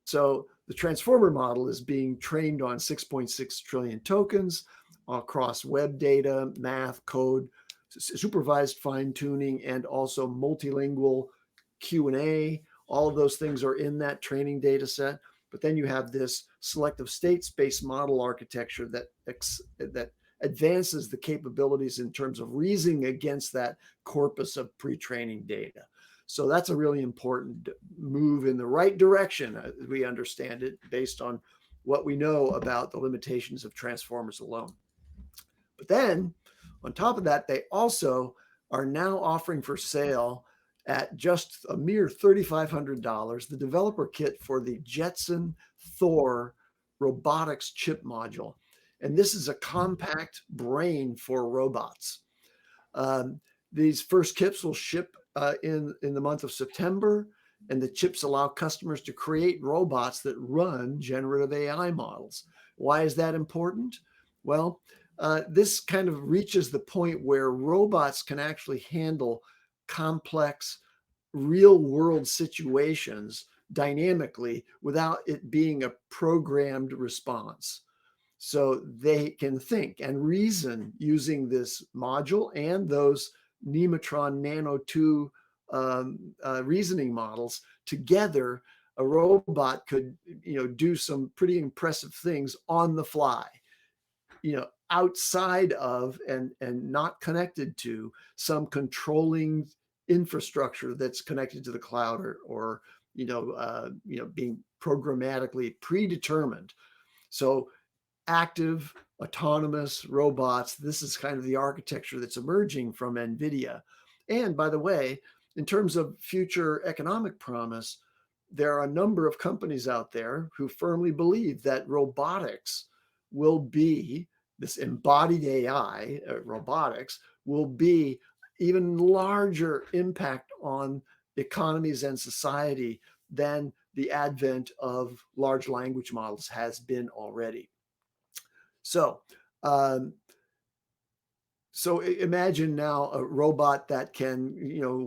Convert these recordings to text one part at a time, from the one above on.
So the transformer model is being trained on 6.6 trillion tokens across web data, math, code, supervised fine tuning, and also multilingual Q&A. All of those things are in that training data set. But then you have this selective state-space model architecture that advances the capabilities in terms of reasoning against that corpus of pre-training data. So that's a really important move in the right direction, as we understand it, based on what we know about the limitations of transformers alone. But then, on top of that, they also are now offering for sale at just a mere $3,500 the developer kit for the Jetson Thor robotics chip module. And this is a compact brain for robots. These first kits will ship in the month of September, and the chips allow customers to create robots that run generative AI models. Why is that important? Well, this kind of reaches the point where robots can actually handle complex real world situations dynamically without it being a programmed response. So they can think and reason using this module and those Nematron Nano 2 reasoning models together. A robot could, do some pretty impressive things on the fly, outside of and not connected to some controlling infrastructure that's connected to the cloud or being programmatically predetermined. So active autonomous robots, this is kind of the architecture that's emerging from NVIDIA. And by the way, in terms of future economic promise, there are a number of companies out there who firmly believe that robotics will be, this embodied AI, robotics, will be even larger impact on economies and society than the advent of large language models has been already. So, so imagine now a robot that can,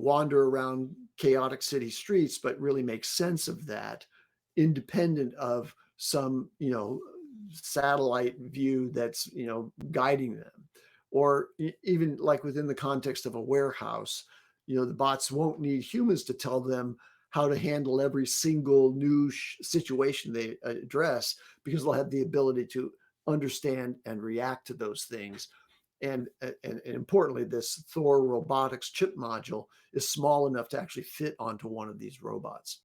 wander around chaotic city streets, but really make sense of that, independent of some, satellite view that's, guiding them. Or even like within the context of a warehouse, the bots won't need humans to tell them how to handle every single new situation they address, because they'll have the ability to understand and react to those things. And importantly, this Thor robotics chip module is small enough to actually fit onto one of these robots.